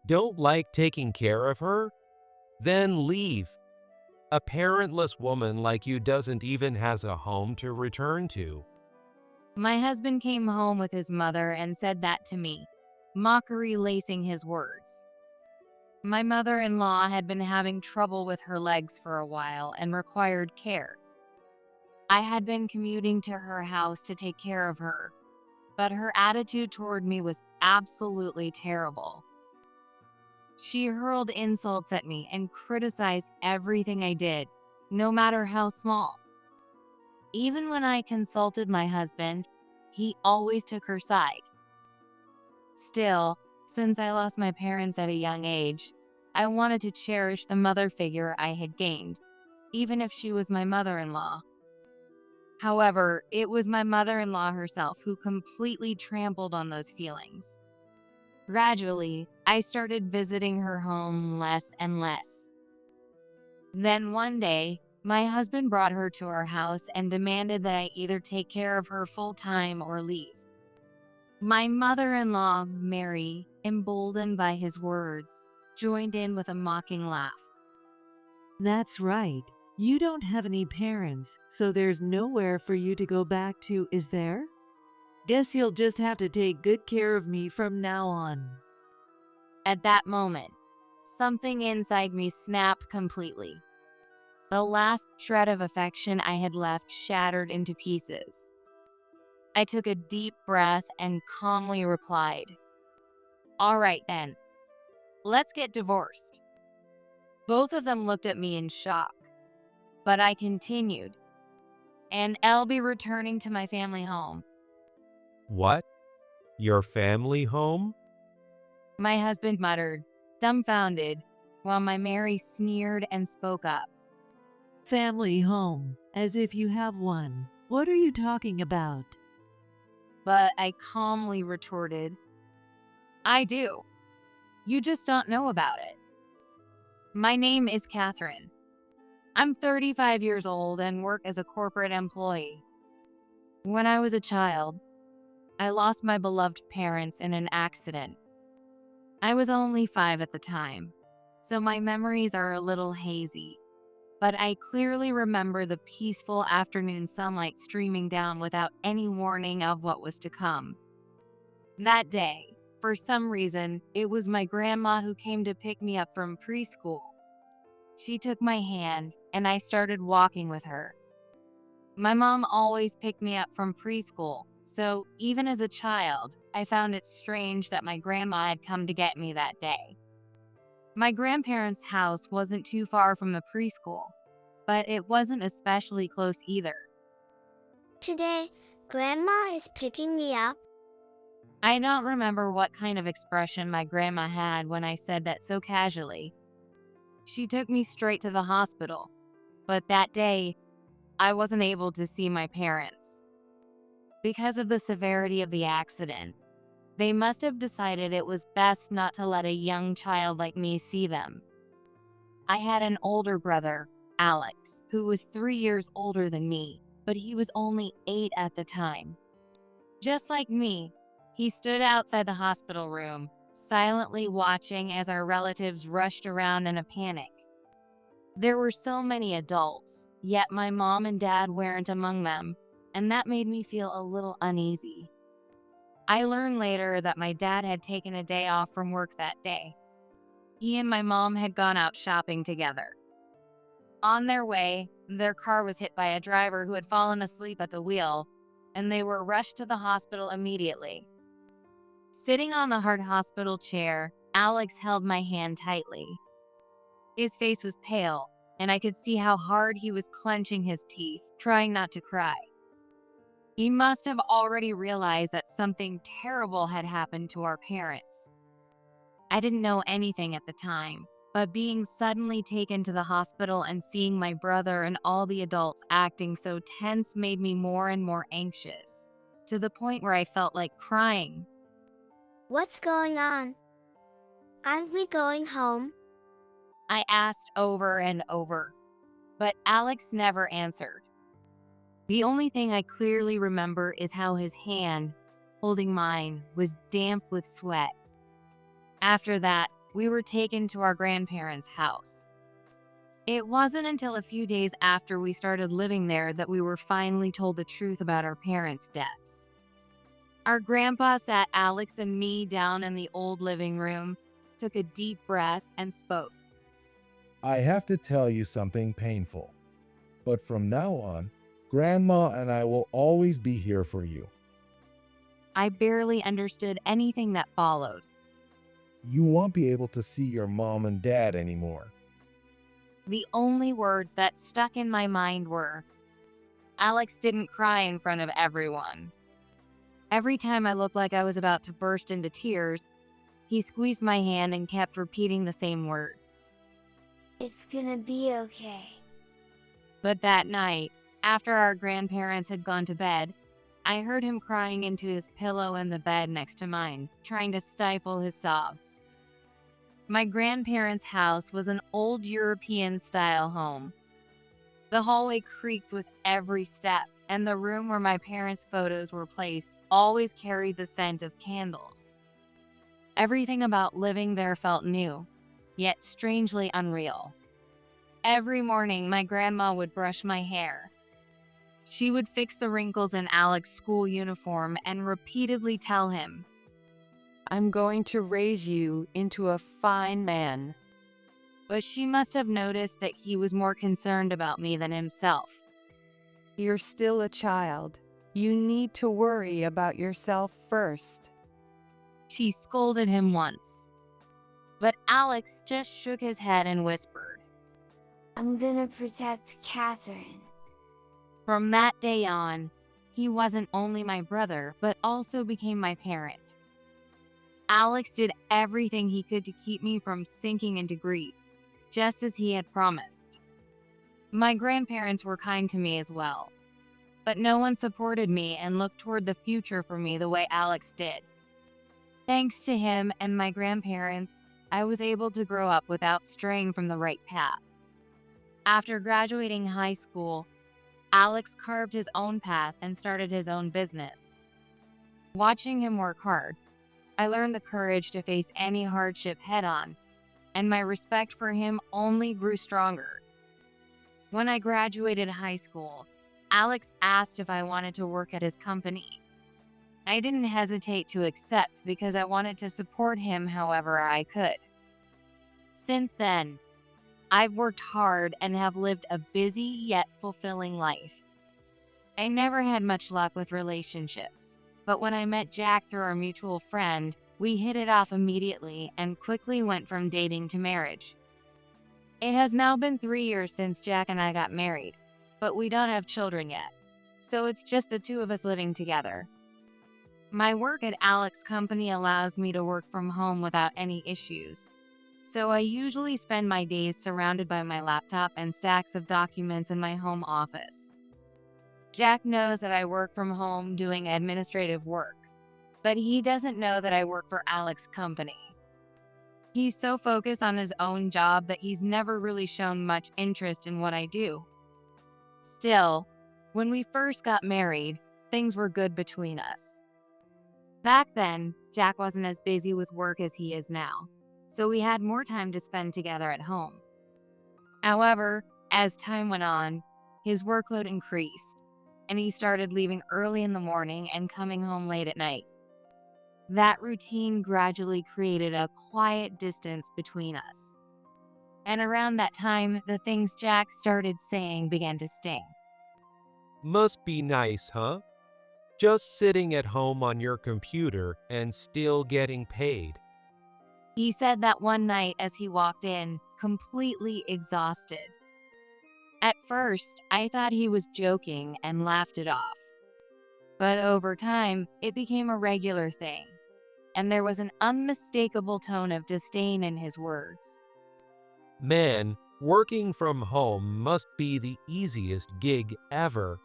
Don't like taking care of her? Then leave. A parentless woman like you doesn't even has a home to return to. My husband came home with his mother and said that to me, mockery lacing his words. My mother-in-law had been having trouble with her legs for a while and required care. I had been commuting to her house to take care of her, but her attitude toward me was absolutely terrible. She hurled insults at me and criticized everything I did, no matter how small. Even when I consulted my husband, he always took her side. Still, since I lost my parents at a young age, I wanted to cherish the mother figure I had gained, even if she was my mother-in-law. However, it was my mother-in-law herself who completely trampled on those feelings. Gradually, I started visiting her home less and less. Then one day, my husband brought her to our house and demanded that I either take care of her full-time or leave. My mother-in-law, Mary, emboldened by his words, joined in with a mocking laugh. That's right. You don't have any parents, so there's nowhere for you to go back to, is there? Guess you'll just have to take good care of me from now on. At that moment, something inside me snapped completely. The last shred of affection I had left shattered into pieces. I took a deep breath and calmly replied, "All right then, let's get divorced." Both of them looked at me in shock, but I continued, "And I'll be returning to my family home." What? Your family home? My husband muttered, dumbfounded, while my Mary sneered and spoke up. Family home, as if you have one. What are you talking about? But I calmly retorted, "I do. You just don't know about it. My name is Catherine. I'm 35 years old and work as a corporate employee. When I was a child, I lost my beloved parents in an accident. I was only 5 at the time, so my memories are a little hazy. But I clearly remember the peaceful afternoon sunlight streaming down without any warning of what was to come. That day, for some reason, it was my grandma who came to pick me up from preschool. She took my hand, and I started walking with her. My mom always picked me up from preschool, so even as a child, I found it strange that my grandma had come to get me that day. My grandparents' house wasn't too far from the preschool, but it wasn't especially close either. Today, Grandma is picking me up. I don't remember what kind of expression my grandma had when I said that so casually. She took me straight to the hospital, but that day, I wasn't able to see my parents. Because of the severity of the accident, they must have decided it was best not to let a young child like me see them. I had an older brother, Alex, who was 3 years older than me, but he was only 8 at the time. Just like me, he stood outside the hospital room, silently watching as our relatives rushed around in a panic. There were so many adults, yet my mom and dad weren't among them, and that made me feel a little uneasy. I learned later that my dad had taken a day off from work that day. He and my mom had gone out shopping together. On their way, their car was hit by a driver who had fallen asleep at the wheel, and they were rushed to the hospital immediately. Sitting on the hard hospital chair, Alex held my hand tightly. His face was pale, and I could see how hard he was clenching his teeth, trying not to cry. He must have already realized that something terrible had happened to our parents. I didn't know anything at the time, but being suddenly taken to the hospital and seeing my brother and all the adults acting so tense made me more and more anxious, to the point where I felt like crying. What's going on? Aren't we going home? I asked over and over, but Alex never answered. The only thing I clearly remember is how his hand, holding mine, was damp with sweat. After that, we were taken to our grandparents' house. It wasn't until a few days after we started living there that we were finally told the truth about our parents' deaths. Our grandpa sat Alex and me down in the old living room, took a deep breath, and spoke. I have to tell you something painful, but from now on, Grandma and I will always be here for you. I barely understood anything that followed. You won't be able to see your mom and dad anymore. The only words that stuck in my mind were, Alex didn't cry in front of everyone. Every time I looked like I was about to burst into tears, he squeezed my hand and kept repeating the same words. It's gonna be okay. But that night, after our grandparents had gone to bed, I heard him crying into his pillow in the bed next to mine, trying to stifle his sobs. My grandparents' house was an old European-style home. The hallway creaked with every step, and the room where my parents' photos were placed always carried the scent of candles. Everything about living there felt new, yet strangely unreal. Every morning, my grandma would brush my hair. She would fix the wrinkles in Alex's school uniform and repeatedly tell him, I'm going to raise you into a fine man. but she must have noticed that he was more concerned about me than himself. You're still a child. You need to worry about yourself first. She scolded him once, but Alex just shook his head and whispered. I'm gonna protect Catherine. From that day on, he wasn't only my brother, but also became my parent. Alex did everything he could to keep me from sinking into grief, just as he had promised. My grandparents were kind to me as well, but no one supported me and looked toward the future for me the way Alex did. Thanks to him and my grandparents, I was able to grow up without straying from the right path. After graduating high school, Alex carved his own path and started his own business. Watching him work hard, I learned the courage to face any hardship head-on, and my respect for him only grew stronger. When I graduated high school, Alex asked if I wanted to work at his company. I didn't hesitate to accept because I wanted to support him however I could. Since then, I've worked hard and have lived a busy yet fulfilling life. I never had much luck with relationships, but when I met Jack through our mutual friend, we hit it off immediately and quickly went from dating to marriage. It has now been 3 years since Jack and I got married, but we don't have children yet, so it's just the two of us living together. My work at Alex's company allows me to work from home without any issues. So I usually spend my days surrounded by my laptop and stacks of documents in my home office. Jack knows that I work from home doing administrative work, but he doesn't know that I work for Alex's company. He's so focused on his own job that he's never really shown much interest in what I do. Still, when we first got married, things were good between us. Back then, Jack wasn't as busy with work as he is now, so we had more time to spend together at home. However, as time went on, his workload increased, and he started leaving early in the morning and coming home late at night. That routine gradually created a quiet distance between us. And around that time, the things Jack started saying began to sting. Must be nice, huh? Just sitting at home on your computer and still getting paid. He said that one night as he walked in, completely exhausted. At first, I thought he was joking and laughed it off. But over time, it became a regular thing, and there was an unmistakable tone of disdain in his words. Man, working from home must be the easiest gig ever.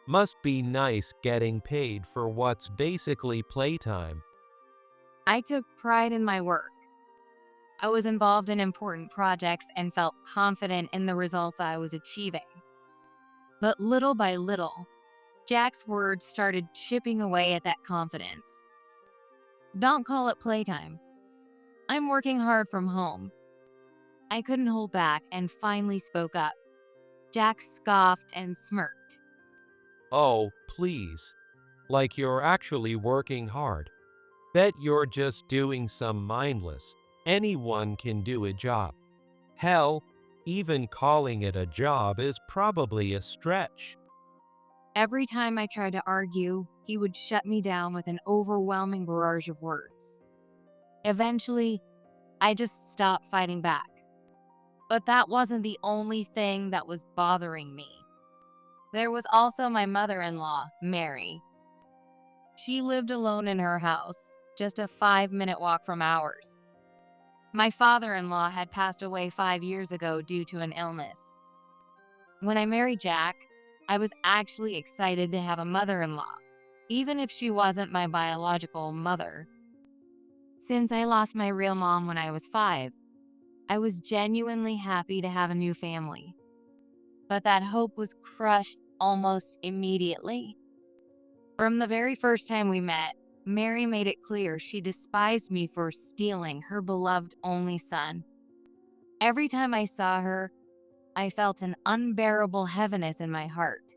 Must be nice getting paid for what's basically playtime. I took pride in my work. I was involved in important projects and felt confident in the results I was achieving. But little by little, Jack's words started chipping away at that confidence. Don't call it playtime. I'm working hard from home. I couldn't hold back and finally spoke up. Jack scoffed and smirked. Oh, please. Like you're actually working hard. Bet you're just doing some mindless. Anyone can do a job. Hell, even calling it a job is probably a stretch. Every time I tried to argue, he would shut me down with an overwhelming barrage of words. Eventually, I just stopped fighting back. But that wasn't the only thing that was bothering me. There was also my mother-in-law, Mary. She lived alone in her house, just a 5-minute walk from ours. My father-in-law had passed away 5 years ago due to an illness. When I married Jack, I was actually excited to have a mother-in-law, even if she wasn't my biological mother. Since I lost my real mom when I was 5, I was genuinely happy to have a new family. But that hope was crushed almost immediately. From the very first time we met, Mary made it clear she despised me for stealing her beloved only son. Every time I saw her, I felt an unbearable heaviness in my heart.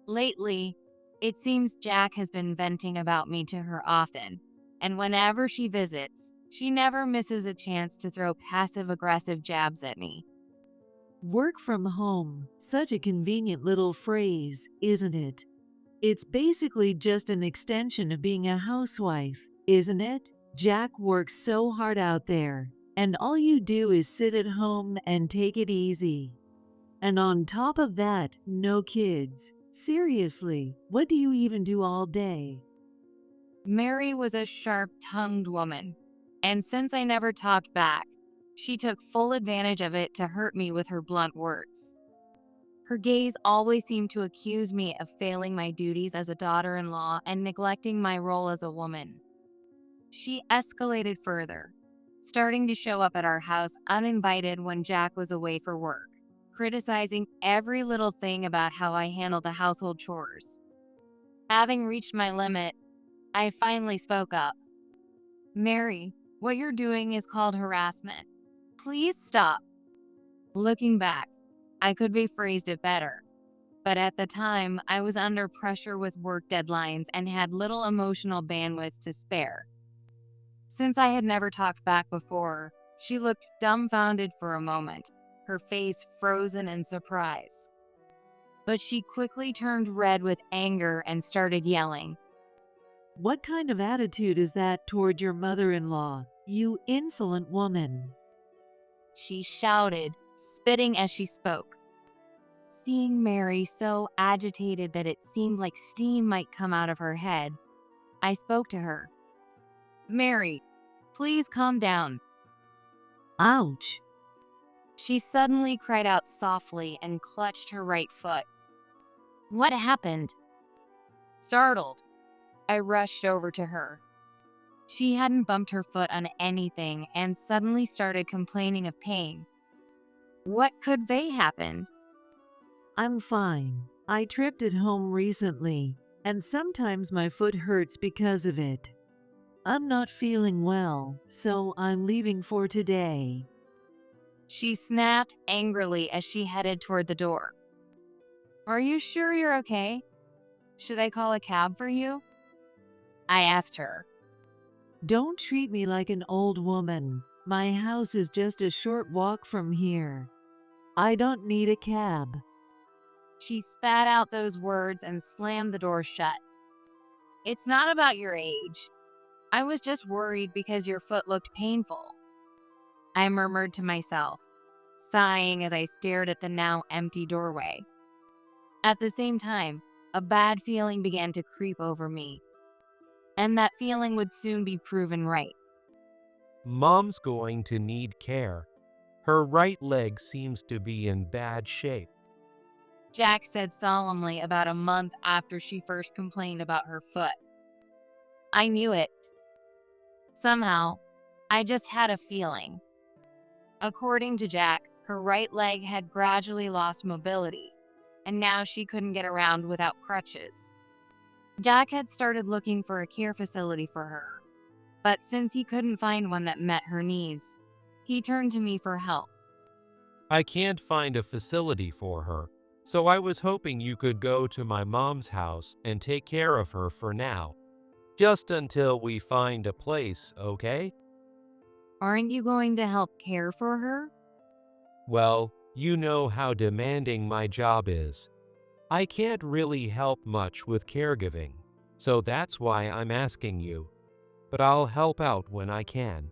Lately, it seems Jack has been venting about me to her often, and whenever she visits, she never misses a chance to throw passive-aggressive jabs at me. Work from home, such a convenient little phrase, isn't it? It's basically just an extension of being a housewife, isn't it? Jack works so hard out there, and all you do is sit at home and take it easy. And on top of that, no kids. Seriously, what do you even do all day? Mary was a sharp-tongued woman, and since I never talked back, she took full advantage of it to hurt me with her blunt words. Her gaze always seemed to accuse me of failing my duties as a daughter-in-law and neglecting my role as a woman. She escalated further, starting to show up at our house uninvited when Jack was away for work, criticizing every little thing about how I handled the household chores. Having reached my limit, I finally spoke up. Mary, what you're doing is called harassment. Please stop. Looking back, I could have phrased it better, but at the time, I was under pressure with work deadlines and had little emotional bandwidth to spare. Since I had never talked back before, she looked dumbfounded for a moment, her face frozen in surprise. But she quickly turned red with anger and started yelling. What kind of attitude is that toward your mother-in-law, you insolent woman? She shouted, spitting as she spoke. Seeing Mary so agitated that it seemed like steam might come out of her head, I spoke to her. Mary, please calm down. Ouch! She suddenly cried out softly and clutched her right foot. What happened? Startled, I rushed over to her. She hadn't bumped her foot on anything and suddenly started complaining of pain. What could have happened? I'm fine. I tripped at home recently, and sometimes my foot hurts because of it. I'm not feeling well, so I'm leaving for today. She snapped angrily as she headed toward the door. Are you sure you're okay? Should I call a cab for you? I asked her. Don't treat me like an old woman. My house is just a short walk from here. I don't need a cab. She spat out those words and slammed the door shut. It's not about your age. I was just worried because your foot looked painful. I murmured to myself, sighing as I stared at the now empty doorway. At the same time, a bad feeling began to creep over me, and that feeling would soon be proven right. Mom's going to need care. Her right leg seems to be in bad shape. Jack said solemnly about a month after she first complained about her foot. I knew it. Somehow, I just had a feeling. According to Jack, her right leg had gradually lost mobility, and now she couldn't get around without crutches. Jack had started looking for a care facility for her, But since he couldn't find one that met her needs, he turned to me for help. I can't find a facility for her, so I was hoping you could go to my mom's house and take care of her for now. Just until we find a place, okay? Aren't you going to help care for her? Well, you know how demanding my job is. I can't really help much with caregiving, so that's why I'm asking you. But I'll help out when I can.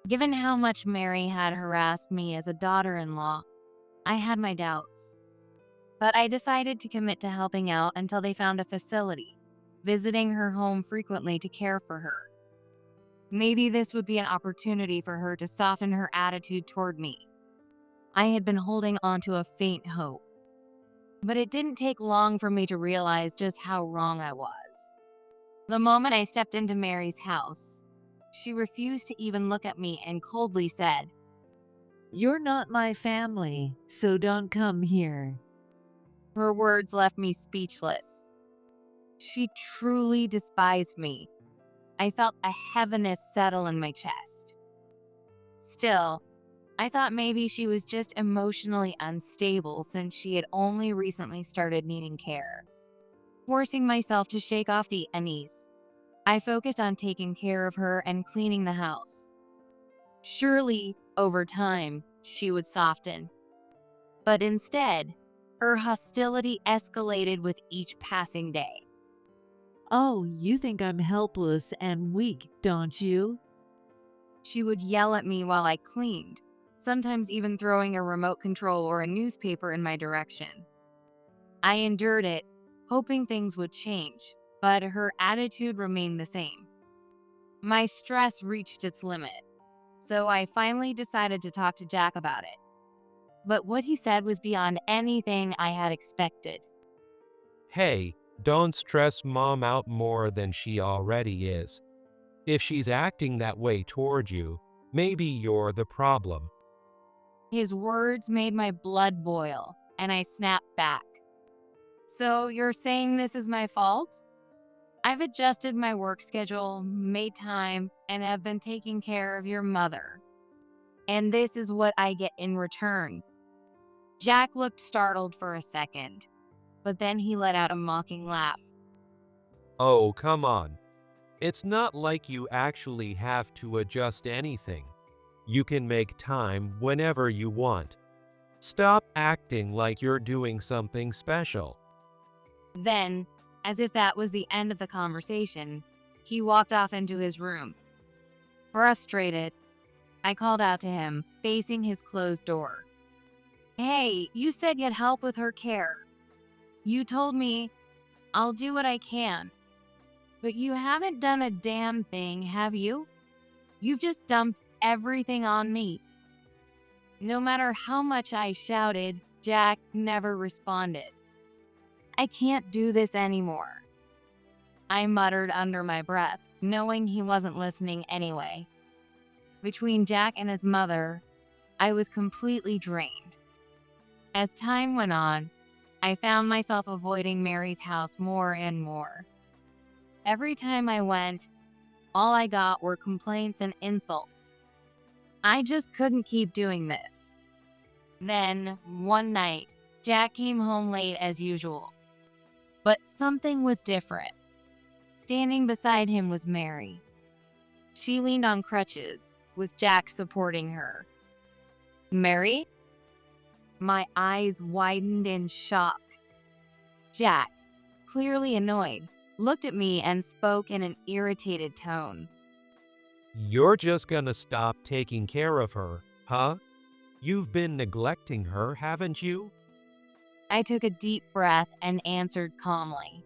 Given how much Mary had harassed me as a daughter-in-law, I had my doubts. But I decided to commit to helping out until they found a facility, visiting her home frequently to care for her. Maybe this would be an opportunity for her to soften her attitude toward me. I had been holding on to a faint hope. But it didn't take long for me to realize just how wrong I was. The moment I stepped into Mary's house, she refused to even look at me and coldly said, You're not my family, so don't come here. Her words left me speechless. She truly despised me. I felt a heaviness settle in my chest. Still, I thought maybe she was just emotionally unstable since she had only recently started needing care. Forcing myself to shake off the unease, I focused on taking care of her and cleaning the house. Surely, over time, she would soften. But instead, her hostility escalated with each passing day. Oh, you think I'm helpless and weak, don't you? She would yell at me while I cleaned, sometimes even throwing a remote control or a newspaper in my direction. I endured it, hoping things would change, but her attitude remained the same. My stress reached its limit, so I finally decided to talk to Jack about it. But what he said was beyond anything I had expected. Hey, don't stress mom out more than she already is. If she's acting that way toward you, maybe you're the problem. His words made my blood boil, and I snapped back. So you're saying this is my fault? I've adjusted my work schedule, made time, and have been taking care of your mother. And this is what I get in return. Jack looked startled for a second, but then he let out a mocking laugh. Oh, come on. It's not like you actually have to adjust anything. You can make time whenever you want. Stop acting like you're doing something special. Then, as if that was the end of the conversation, he walked off into his room. Frustrated, I called out to him, facing his closed door. Hey, you said you'd help with her care. You told me, I'll do what I can. But you haven't done a damn thing, have you? You've just dumped everything on me. No matter how much I shouted, Jack never responded. I can't do this anymore. I muttered under my breath, knowing he wasn't listening anyway. Between Jack and his mother, I was completely drained. As time went on, I found myself avoiding Mary's house more and more. Every time I went, all I got were complaints and insults. I just couldn't keep doing this. Then, one night, Jack came home late as usual. But something was different. Standing beside him was Mary. She leaned on crutches, with Jack supporting her. Mary? My eyes widened in shock. Jack, clearly annoyed, looked at me and spoke in an irritated tone. You're just gonna stop taking care of her, huh? You've been neglecting her, haven't you? I took a deep breath and answered calmly.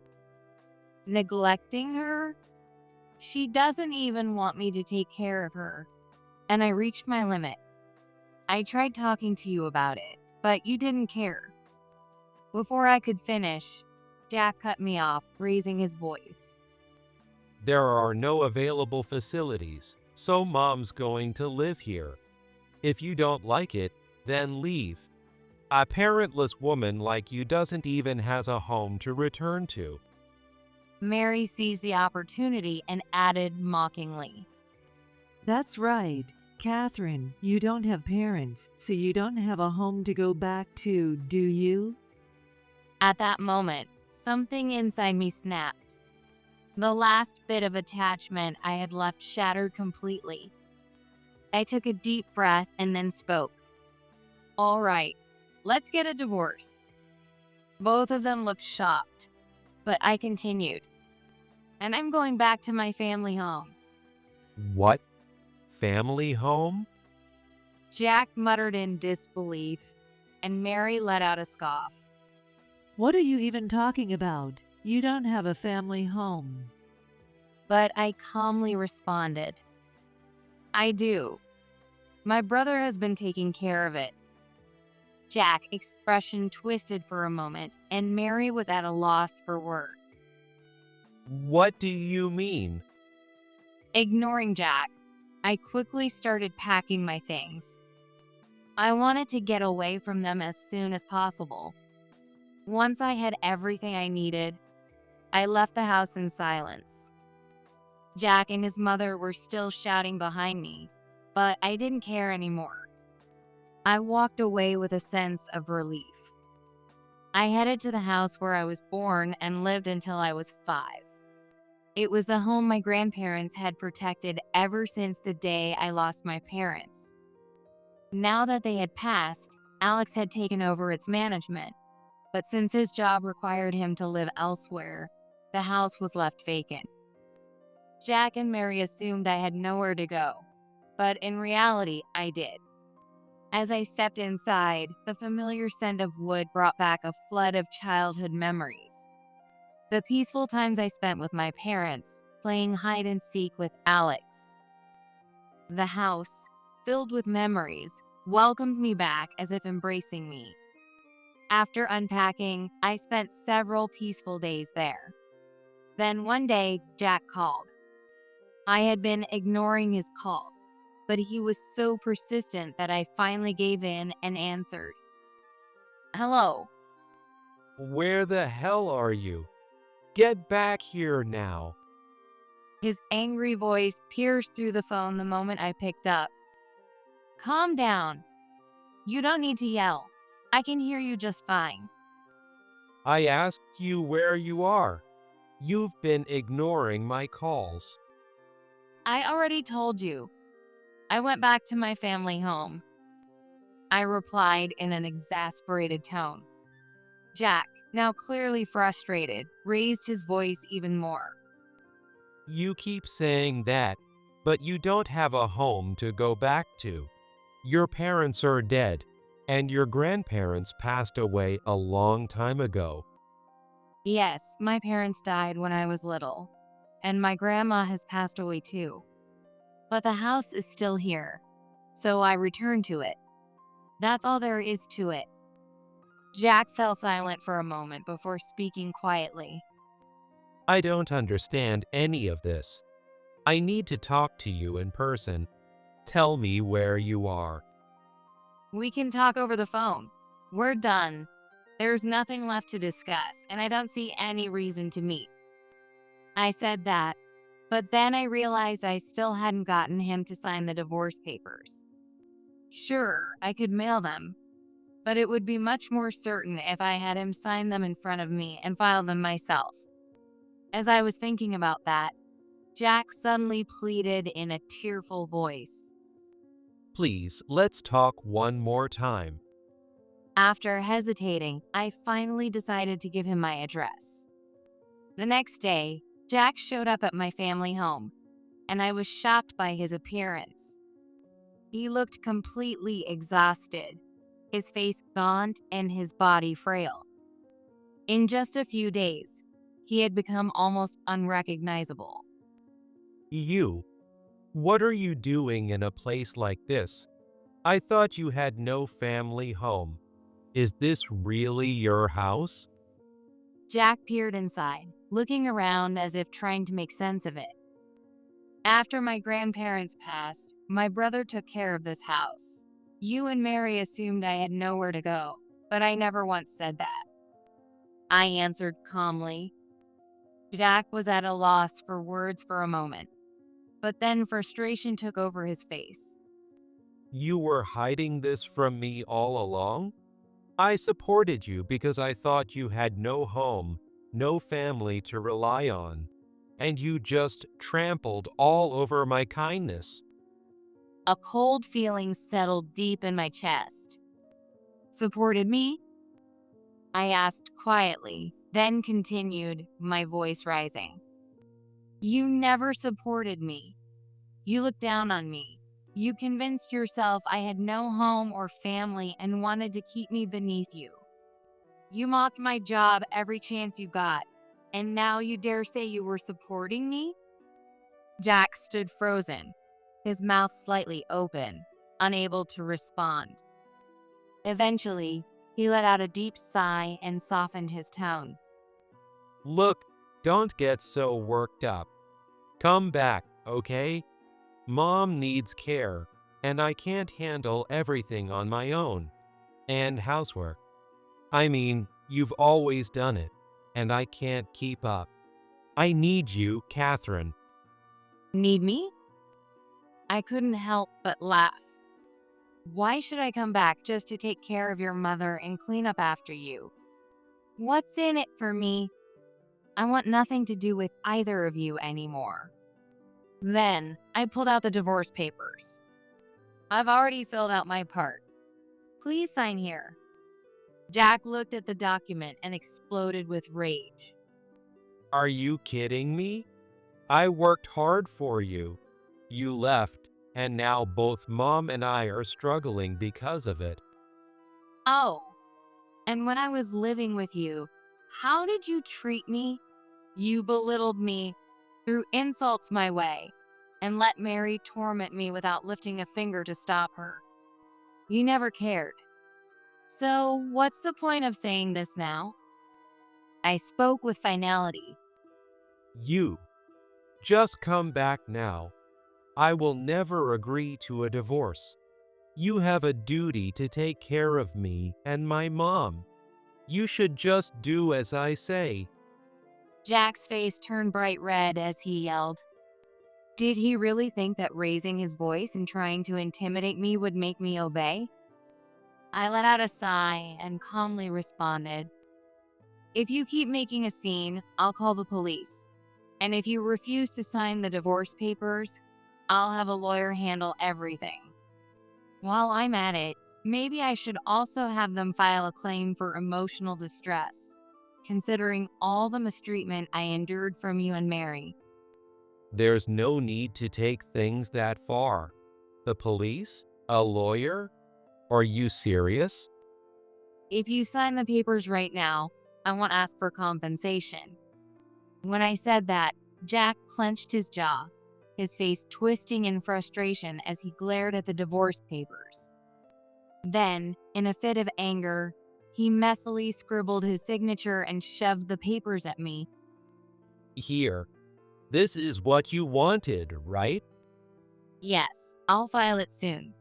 Neglecting her? She doesn't even want me to take care of her. And I reached my limit. I tried talking to you about it, but you didn't care. Before I could finish, Jack cut me off, raising his voice. There are no available facilities, so mom's going to live here. If you don't like it, then leave. A parentless woman like you doesn't even has a home to return to. Mary seized the opportunity and added mockingly, That's right. Catherine, you don't have parents, so you don't have a home to go back to, do you? At that moment, something inside me snapped. The last bit of attachment I had left shattered completely. I took a deep breath and then spoke. All right, let's get a divorce. Both of them looked shocked, but I continued. And I'm going back to my family home. What? Family home? Jack muttered in disbelief, and Mary let out a scoff. What are you even talking about? You don't have a family home. But I calmly responded, I do. My brother has been taking care of it. Jack's expression twisted for a moment, and Mary was at a loss for words. What do you mean? Ignoring Jack, I quickly started packing my things. I wanted to get away from them as soon as possible. Once I had everything I needed, I left the house in silence. Jack and his mother were still shouting behind me, but I didn't care anymore. I walked away with a sense of relief. I headed to the house where I was born and lived until I was 5. It was the home my grandparents had protected ever since the day I lost my parents. Now that they had passed, Alex had taken over its management, but since his job required him to live elsewhere, the house was left vacant. Jack and Mary assumed I had nowhere to go, but in reality, I did. As I stepped inside, the familiar scent of wood brought back a flood of childhood memories. The peaceful times I spent with my parents, playing hide and seek with Alex. The house, filled with memories, welcomed me back as if embracing me. After unpacking, I spent several peaceful days there. Then one day, Jack called. I had been ignoring his calls, but he was so persistent that I finally gave in and answered. Hello. Where the hell are you? Get back here now. His angry voice pierced through the phone the moment I picked up. Calm down. You don't need to yell. I can hear you just fine. I asked you where you are. You've been ignoring my calls. I already told you. I went back to my family home. I replied in an exasperated tone. Jack, now clearly frustrated, raised his voice even more. You keep saying that, but you don't have a home to go back to. Your parents are dead, and your grandparents passed away a long time ago. Yes, my parents died when I was little, and my grandma has passed away too. But the house is still here, so I returned to it. That's all there is to it. Jack fell silent for a moment before speaking quietly. I don't understand any of this. I need to talk to you in person. Tell me where you are. We can talk over the phone. We're done. There's nothing left to discuss, and I don't see any reason to meet. I said that, but then I realized I still hadn't gotten him to sign the divorce papers. Sure, I could mail them, but it would be much more certain if I had him sign them in front of me and file them myself. As I was thinking about that, Jack suddenly pleaded in a tearful voice. Please, let's talk one more time. After hesitating, I finally decided to give him my address. The next day, Jack showed up at my family home, and I was shocked by his appearance. He looked completely exhausted, his face gaunt and his body frail. In just a few days, he had become almost unrecognizable. You? What are you doing in a place like this? I thought you had no family home. Is this really your house? Jack peered inside, looking around as if trying to make sense of it. After my grandparents passed, my brother took care of this house. You and Mary assumed I had nowhere to go, but I never once said that. I answered calmly. Jack was at a loss for words for a moment, but then frustration took over his face. You were hiding this from me all along? I supported you because I thought you had no home, no family to rely on, and you just trampled all over my kindness. A cold feeling settled deep in my chest. Supported me? I asked quietly, then continued, my voice rising. You never supported me. You looked down on me. You convinced yourself I had no home or family and wanted to keep me beneath you. You mocked my job every chance you got, and now you dare say you were supporting me? Jack stood frozen, his mouth slightly open, unable to respond. Eventually, he let out a deep sigh and softened his tone. Look, don't get so worked up. Come back, okay? Mom needs care, and I can't handle everything on my own. And housework. I mean, you've always done it, and I can't keep up. I need you, Catherine. Need me? I couldn't help but laugh. Why should I come back just to take care of your mother and clean up after you? What's in it for me? I want nothing to do with either of you anymore. Then, I pulled out the divorce papers. I've already filled out my part. Please sign here. Jack looked at the document and exploded with rage. Are you kidding me? I worked hard for you. You left, and now both Mom and I are struggling because of it. Oh, and when I was living with you, how did you treat me? You belittled me, threw insults my way, and let Mary torment me without lifting a finger to stop her. You never cared. So, what's the point of saying this now? I spoke with finality. You. Just come back now. I will never agree to a divorce. You have a duty to take care of me and my mom. You should just do as I say. Jack's face turned bright red as he yelled. Did he really think that raising his voice and trying to intimidate me would make me obey? I let out a sigh and calmly responded, if you keep making a scene, I'll call the police. And if you refuse to sign the divorce papers, I'll have a lawyer handle everything. While I'm at it, maybe I should also have them file a claim for emotional distress, considering all the mistreatment I endured from you and Mary. There's no need to take things that far. The police? A lawyer? Are you serious? If you sign the papers right now, I won't ask for compensation. When I said that, Jack clenched his jaw, his face twisting in frustration as he glared at the divorce papers. Then, in a fit of anger, he messily scribbled his signature and shoved the papers at me. Here. This is what you wanted, right? Yes, I'll file it soon.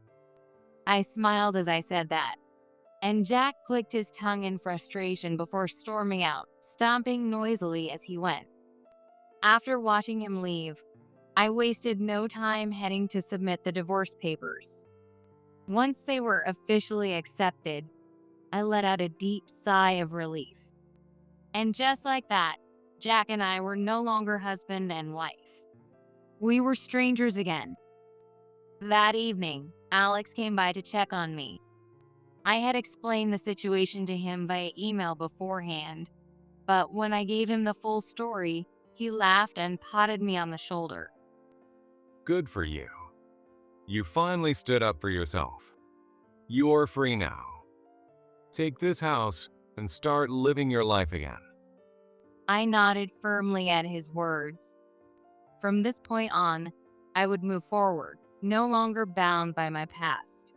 I smiled as I said that, and Jack clicked his tongue in frustration before storming out, stomping noisily as he went. After watching him leave, I wasted no time heading to submit the divorce papers. Once they were officially accepted, I let out a deep sigh of relief. And just like that, Jack and I were no longer husband and wife. We were strangers again. That evening, Alex came by to check on me. I had explained the situation to him via email beforehand, but when I gave him the full story, he laughed and patted me on the shoulder. Good for you. You finally stood up for yourself. You're free now. Take this house and start living your life again. I nodded firmly at his words. From this point on, I would move forward, no longer bound by my past.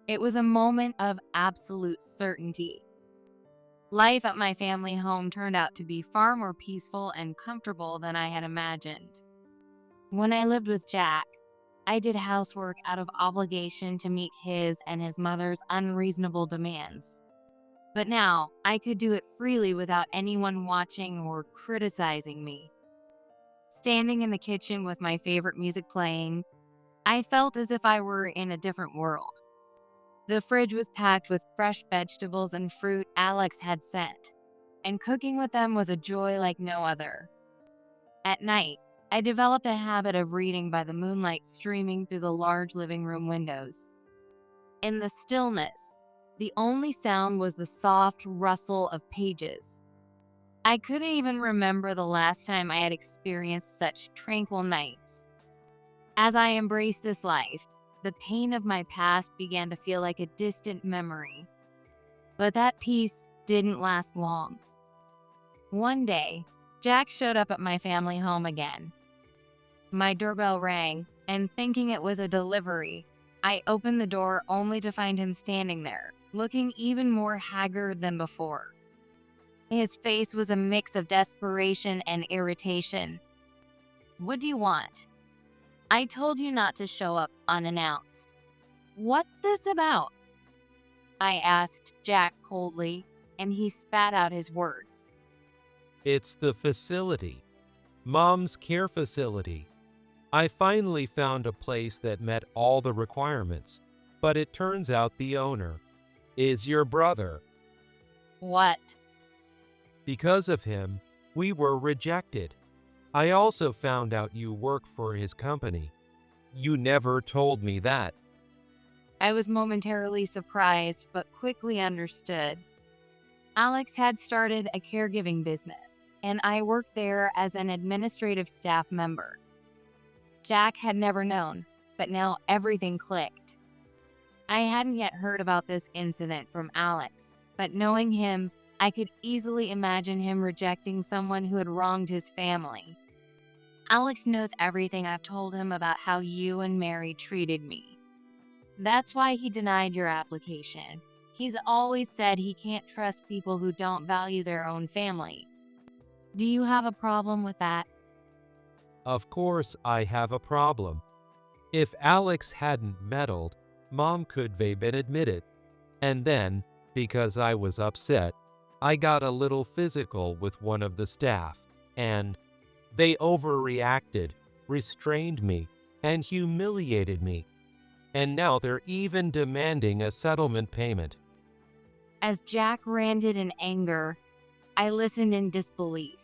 It was a moment of absolute certainty. Life at my family home turned out to be far more peaceful and comfortable than I had imagined. When I lived with Jack, I did housework out of obligation to meet his and his mother's unreasonable demands. But now, I could do it freely without anyone watching or criticizing me. Standing in the kitchen with my favorite music playing, I felt as if I were in a different world. The fridge was packed with fresh vegetables and fruit Alex had sent, and cooking with them was a joy like no other. At night, I developed a habit of reading by the moonlight streaming through the large living room windows. In the stillness, the only sound was the soft rustle of pages. I couldn't even remember the last time I had experienced such tranquil nights. As I embraced this life, the pain of my past began to feel like a distant memory. But that peace didn't last long. One day, Jack showed up at my family home again. My doorbell rang, and thinking it was a delivery, I opened the door only to find him standing there, looking even more haggard than before. His face was a mix of desperation and irritation. "What do you want? I told you not to show up unannounced. What's this about?" I asked Jack coldly, and he spat out his words. It's the facility. Mom's care facility. I finally found a place that met all the requirements, but it turns out the owner is your brother. "What?" Because of him, we were rejected. I also found out you work for his company. You never told me that. I was momentarily surprised, but quickly understood. Alex had started a caregiving business, and I worked there as an administrative staff member. Jack had never known, but now everything clicked. I hadn't yet heard about this incident from Alex, but knowing him, I could easily imagine him rejecting someone who had wronged his family. "Alex knows everything I've told him about how you and Mary treated me. That's why he denied your application. He's always said he can't trust people who don't value their own family. Do you have a problem with that?" Of course I have a problem. If Alex hadn't meddled, Mom could have been admitted. And then, because I was upset, I got a little physical with one of the staff, and they overreacted, restrained me, and humiliated me. And now they're even demanding a settlement payment. As Jack ranted in anger, I listened in disbelief.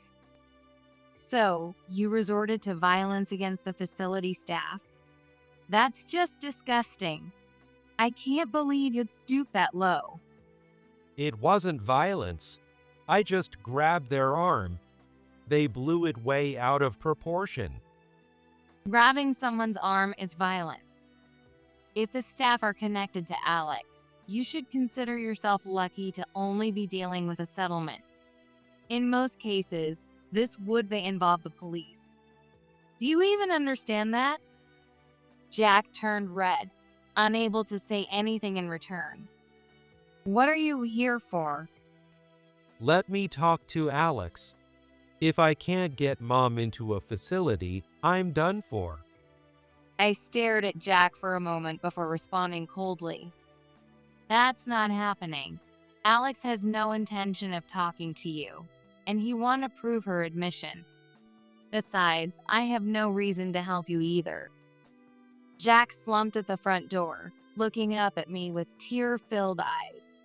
"So, you resorted to violence against the facility staff? That's just disgusting. I can't believe you'd stoop that low." It wasn't violence. I just grabbed their arm. They blew it way out of proportion. Grabbing someone's arm is violence. If the staff are connected to Alex, you should consider yourself lucky to only be dealing with a settlement. In most cases, this would involve the police. Do you even understand that? Jack turned red, unable to say anything in return. "What are you here for?" Let me talk to Alex. If I can't get Mom into a facility, I'm done for. I stared at Jack for a moment before responding coldly. "That's not happening. Alex has no intention of talking to you, and he won't approve her admission. Besides, I have no reason to help you either." Jack slumped at the front door, looking up at me with tear-filled eyes.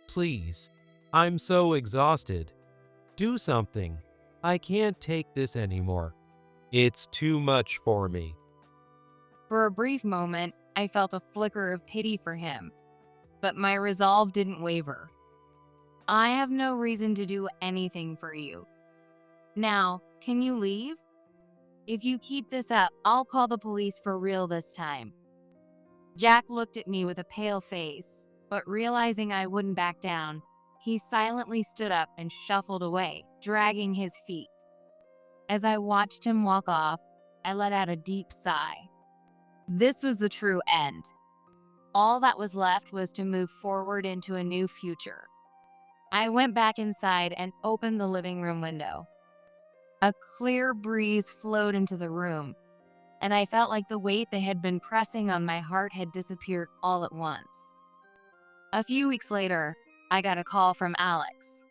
Please. I'm so exhausted. Do something. I can't take this anymore. It's too much for me. For a brief moment, I felt a flicker of pity for him, but my resolve didn't waver. "I have no reason to do anything for you. Now, can you leave? If you keep this up, I'll call the police for real this time." Jack looked at me with a pale face, but realizing I wouldn't back down, he silently stood up and shuffled away, dragging his feet. As I watched him walk off, I let out a deep sigh. This was the true end. All that was left was to move forward into a new future. I went back inside and opened the living room window. A clear breeze flowed into the room, and I felt like the weight that had been pressing on my heart had disappeared all at once. A few weeks later, I got a call from Alex.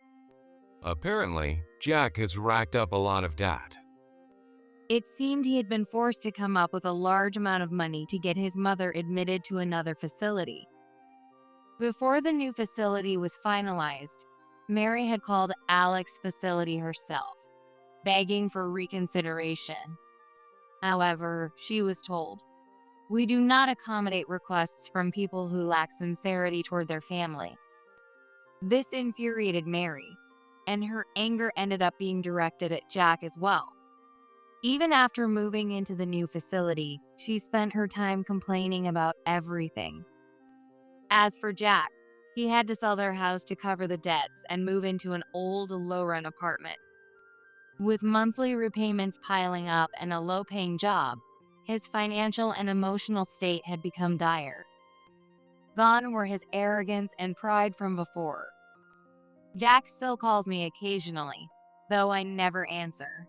Apparently, Jack has racked up a lot of debt. It seemed he had been forced to come up with a large amount of money to get his mother admitted to another facility. Before the new facility was finalized, Mary had called Alex's facility herself, begging for reconsideration. However, she was told, "We do not accommodate requests from people who lack sincerity toward their family." This infuriated Mary, and her anger ended up being directed at Jack as well. Even after moving into the new facility, she spent her time complaining about everything. As for Jack, he had to sell their house to cover the debts and move into an old, low-rent apartment. With monthly repayments piling up and a low-paying job, his financial and emotional state had become dire. Gone were his arrogance and pride from before. Jack still calls me occasionally, though I never answer.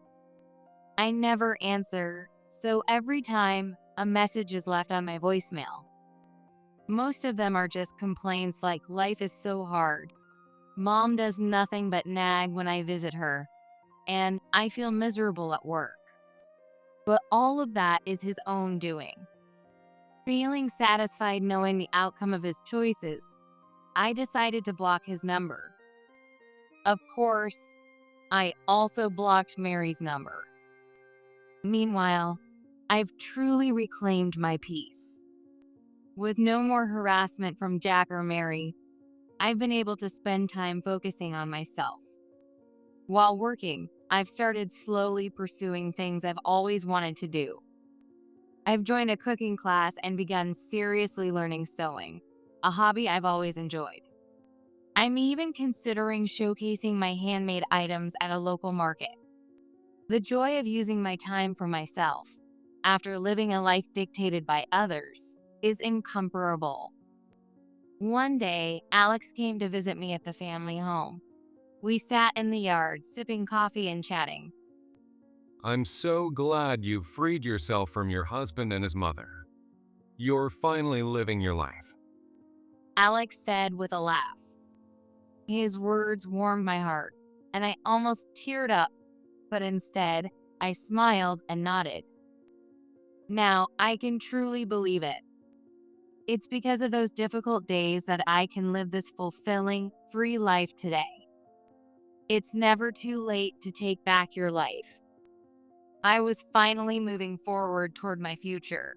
So every time, a message is left on my voicemail. Most of them are just complaints like life is so hard, Mom does nothing but nag when I visit her, and I feel miserable at work. But all of that is his own doing. Feeling satisfied knowing the outcome of his choices, I decided to block his number. Of course, I also blocked Mary's number. Meanwhile, I've truly reclaimed my peace. With no more harassment from Jack or Mary, I've been able to spend time focusing on myself. While working, I've started slowly pursuing things I've always wanted to do. I've joined a cooking class and begun seriously learning sewing, a hobby I've always enjoyed. I'm even considering showcasing my handmade items at a local market. The joy of using my time for myself, after living a life dictated by others, is incomparable. One day, Alex came to visit me at the family home. We sat in the yard, sipping coffee and chatting. I'm so glad you've freed yourself from your husband and his mother. You're finally living your life. Alex said with a laugh. His words warmed my heart, and I almost teared up, but instead, I smiled and nodded. Now, I can truly believe it. It's because of those difficult days that I can live this fulfilling, free life today. It's never too late to take back your life. I was finally moving forward toward my future.